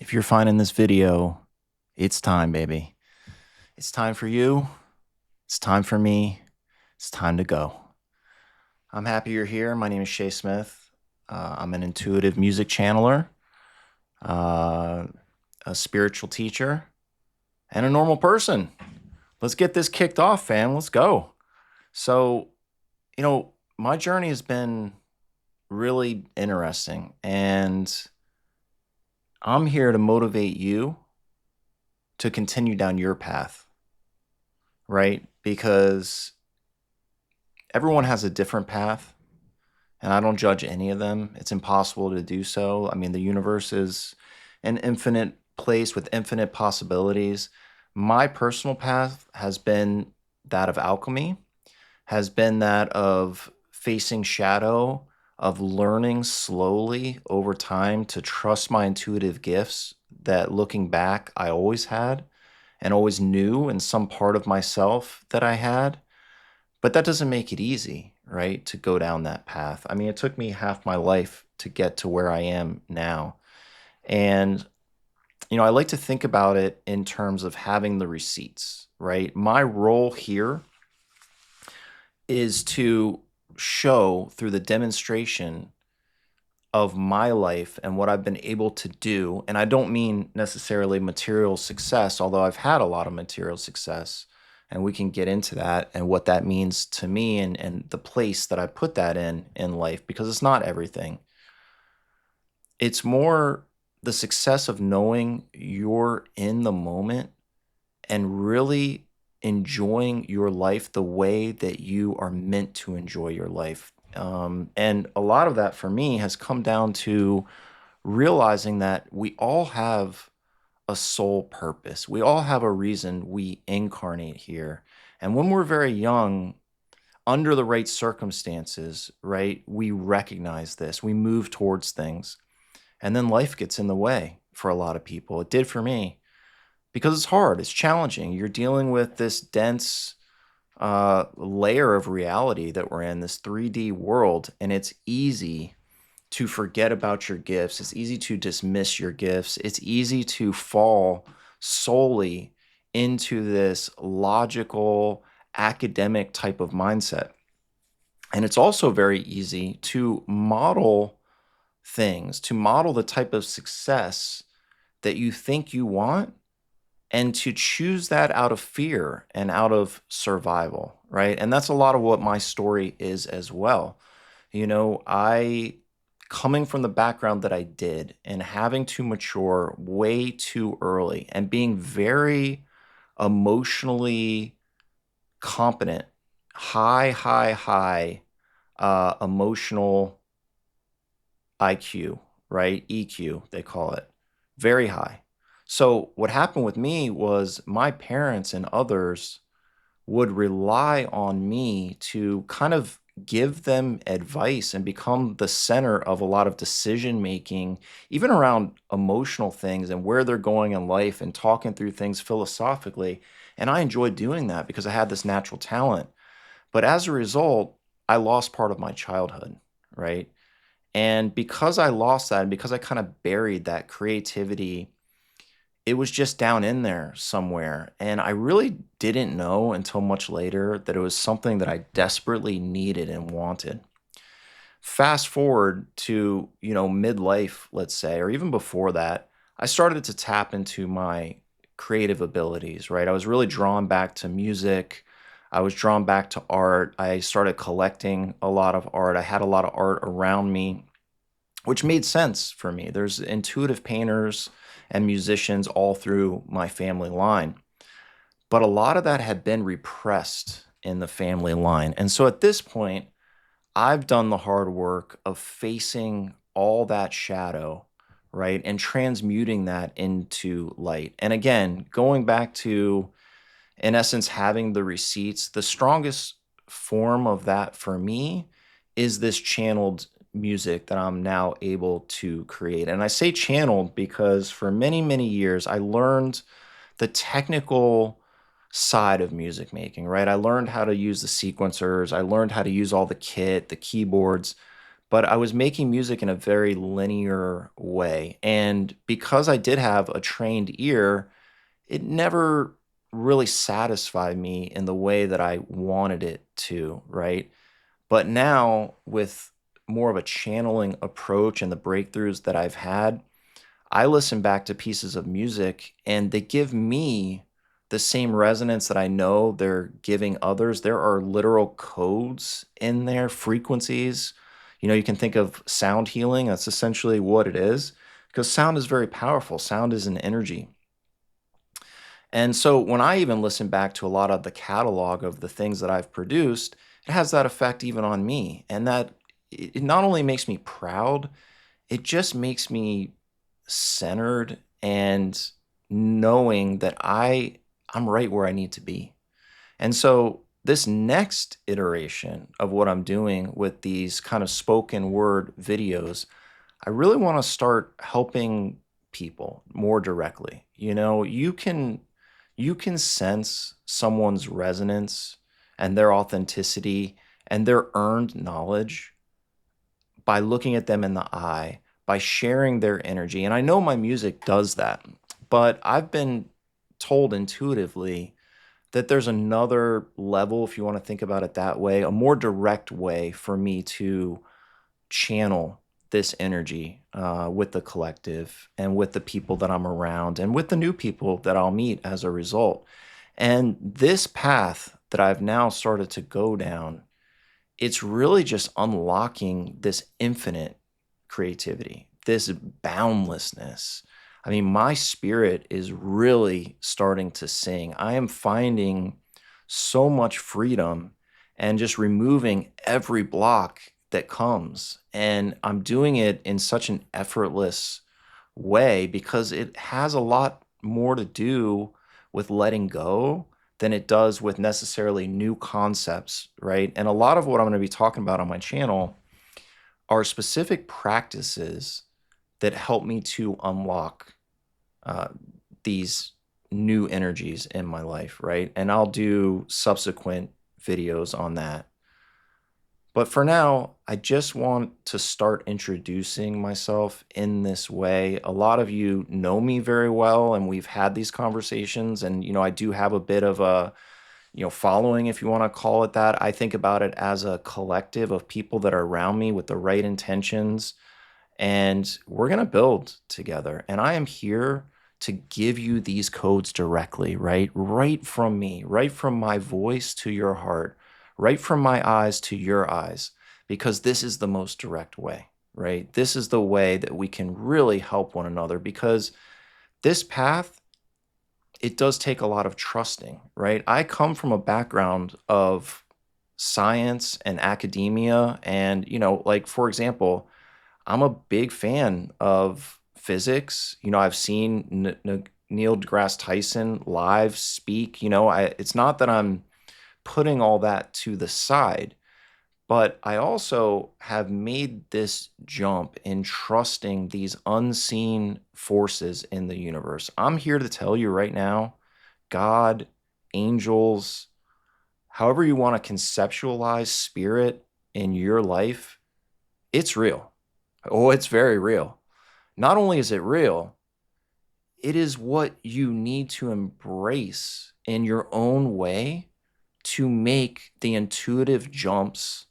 If you're finding this video, it's time, baby. It's time for you. It's time for me. It's time to go. I'm happy you're here. My name is Shay Smith. I'm an intuitive music channeler, uh, a spiritual teacher, and a normal person. Let's get this kicked off, fam. Let's go. So, my journey has been really interesting, and I'm here to motivate you to continue down your path, right? Because everyone has a different path, and I don't judge any of them. It's impossible to do so. I mean, the universe is an infinite place with infinite possibilities. My personal path has been that of alchemy, has been that of facing shadow, of learning slowly over time to trust my intuitive gifts that looking back I always had and always knew in some part of myself that I had. But that doesn't make it easy, right, to go down that path. I mean, it took me half my life to get to where I am now. And, I like to think about it in terms of having the receipts, right? My role here is to show through the demonstration of my life and what I've been able to do. And I don't mean necessarily material success, although I've had a lot of material success. And we can get into that and what that means to me and the place that I put that in life, because it's not everything. It's more the success of knowing you're in the moment and really enjoying your life the way that you are meant to enjoy your life. And a lot of that for me has come down to realizing that we all have a soul purpose. We all have a reason we incarnate here. And when we're very young, under the right circumstances, right, we recognize this, we move towards things. And then life gets in the way for a lot of people. It did for me because it's hard, it's challenging. You're dealing with this dense layer of reality that we're in, this 3D world, and it's easy to forget about your gifts. It's easy to dismiss your gifts. It's easy to fall solely into this logical, academic type of mindset. And it's also very easy to model things, to model the type of success that you think you want and to choose that out of fear and out of survival, right? And that's a lot of what my story is as well. I coming from the background that I did and having to mature way too early and being very emotionally competent, high emotional IQ, right? EQ, they call it, very high. So what happened with me was my parents and others would rely on me to kind of give them advice and become the center of a lot of decision making, even around emotional things and where they're going in life and talking through things philosophically. And I enjoyed doing that because I had this natural talent. But as a result, I lost part of my childhood, right? And because I lost that and because I kind of buried that creativity, it was just down in there somewhere. And I really didn't know until much later that it was something that I desperately needed and wanted. Fast forward to, midlife, let's say, or even before that, I started to tap into my creative abilities, right? I was really drawn back to music. I was drawn back to art. I started collecting a lot of art. I had a lot of art around me, which made sense for me. There's intuitive painters and musicians all through my family line. But a lot of that had been repressed in the family line. And so at this point, I've done the hard work of facing all that shadow, right? And transmuting that into light. And again, going back to, in essence, having the receipts, the strongest form of that for me is this channeled music that I'm now able to create. And I say channeled because for many, many years, I learned the technical side of music making, right? I learned how to use the sequencers. I learned how to use all the kit, the keyboards, but I was making music in a very linear way. And because I did have a trained ear, it never really satisfied me in the way that I wanted it to, right? But now, with more of a channeling approach and the breakthroughs that I've had, I listen back to pieces of music and they give me the same resonance that I know they're giving others. There are literal codes in there, frequencies. You can think of sound healing. That's essentially what it is, because sound is very powerful. Sound is an energy. And so when I even listen back to a lot of the catalog of the things that I've produced, it has that effect even on me. And that it not only makes me proud, it just makes me centered and knowing that I'm right where I need to be. And so this next iteration of what I'm doing with these kind of spoken word videos, I really want to start helping people more directly. You can sense someone's resonance and their authenticity and their earned knowledge by looking at them in the eye, by sharing their energy. And I know my music does that, but I've been told intuitively that there's another level, if you want to think about it that way, a more direct way for me to channel this energy with the collective and with the people that I'm around and with the new people that I'll meet as a result. And this path that I've now started to go down, it's really just unlocking this infinite creativity, this boundlessness. I mean, my spirit is really starting to sing. I am finding so much freedom and just removing every block that comes. And I'm doing it in such an effortless way because it has a lot more to do with letting go than it does with necessarily new concepts, right? And a lot of what I'm going to be talking about on my channel are specific practices that help me to unlock uh, these new energies in my life, right? And I'll do subsequent videos on that. But for now, I just want to start introducing myself in this way. A lot of you know me very well, and we've had these conversations. And, I do have a bit of a, following, if you want to call it that. I think about it as a collective of people that are around me with the right intentions, and we're going to build together. And I am here to give you these codes directly, right? Right from me, right from my voice to your heart, right from my eyes to your eyes, because this is the most direct way, right? This is the way that we can really help one another, because this path, it does take a lot of trusting, right? I come from a background of science and academia. And, like, for example, I'm a big fan of physics. I've seen Neil deGrasse Tyson live speak. It's not that I'm putting all that to the side, but I also have made this jump in trusting these unseen forces in the universe. I'm here to tell you right now, God, angels, however you want to conceptualize spirit in your life, it's real. Oh, it's very real. Not only is it real, it is what you need to embrace in your own way to make the intuitive jumps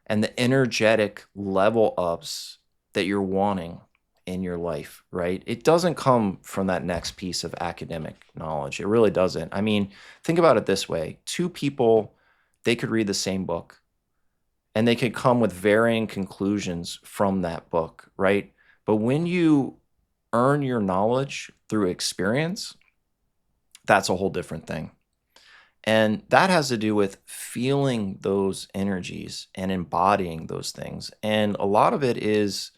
and the energetic level ups that you're wanting in your life, right? It doesn't come from that next piece of academic knowledge. It really doesn't. I mean, think about it this way. Two people, they could read the same book and they could come with varying conclusions from that book, right? But when you earn your knowledge through experience, that's a whole different thing. And that has to do with feeling those energies and embodying those things. And a lot of it is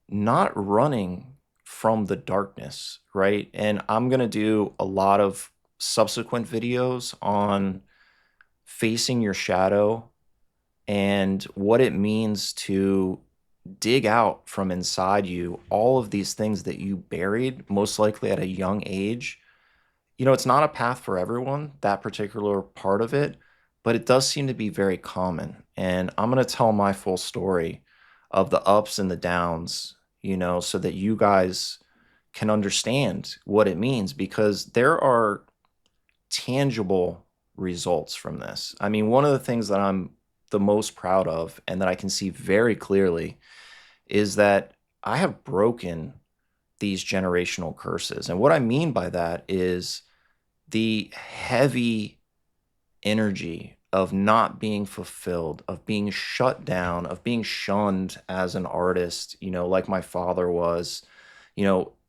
not running from the darkness, right? And I'm going to do a lot of subsequent videos on facing your shadow and what it means to dig out from inside you all of these things that you buried, most likely at a young age. It's not a path for everyone, that particular part of it, but it does seem to be very common. And I'm going to tell my full story of the ups and the downs, so that you guys can understand what it means, because there are tangible results from this. I mean, one of the things that I'm the most proud of and that I can see very clearly is that I have broken these generational curses. And what I mean by that is the heavy energy of not being fulfilled, of being shut down, of being shunned as an artist, like my father was,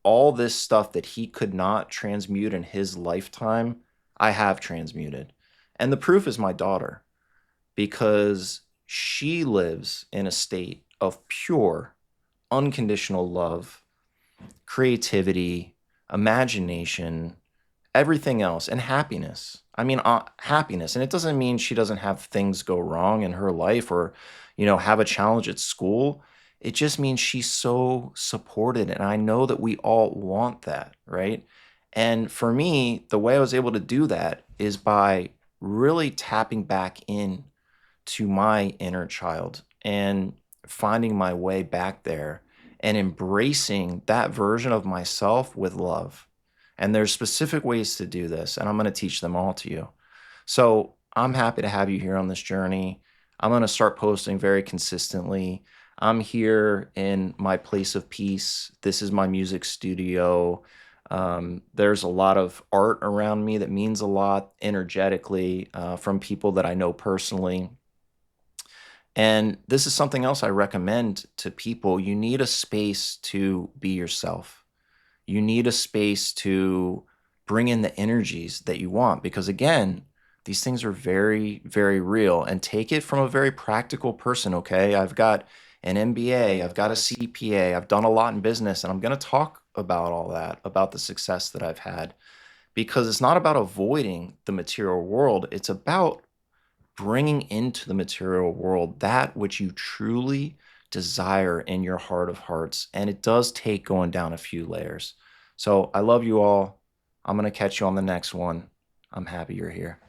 all this stuff that he could not transmute in his lifetime, I have transmuted. And the proof is my daughter, because she lives in a state of pure, unconditional love, creativity, imagination, everything else, and happiness. I mean, happiness. And it doesn't mean she doesn't have things go wrong in her life, or, have a challenge at school. It just means she's so supported. And I know that we all want that, right? And for me, the way I was able to do that is by really tapping back in to my inner child and finding my way back there and embracing that version of myself with love. And there's specific ways to do this, and I'm going to teach them all to you. So I'm happy to have you here on this journey. I'm going to start posting very consistently. I'm here in my place of peace. This is my music studio. There's a lot of art around me that means a lot energetically, from people that I know personally. And this is something else I recommend to people. You need a space to be yourself. You need a space to bring in the energies that you want, because again, these things are very, very real. And take it from a very practical person, okay? I've got an MBA, I've got a CPA, I've done a lot in business, and I'm going to talk about all that, about the success that I've had, because it's not about avoiding the material world. It's about bringing into the material world that which you truly desire in your heart of hearts. And it does take going down a few layers. So I love you all. I'm going to catch you on the next one. I'm happy you're here.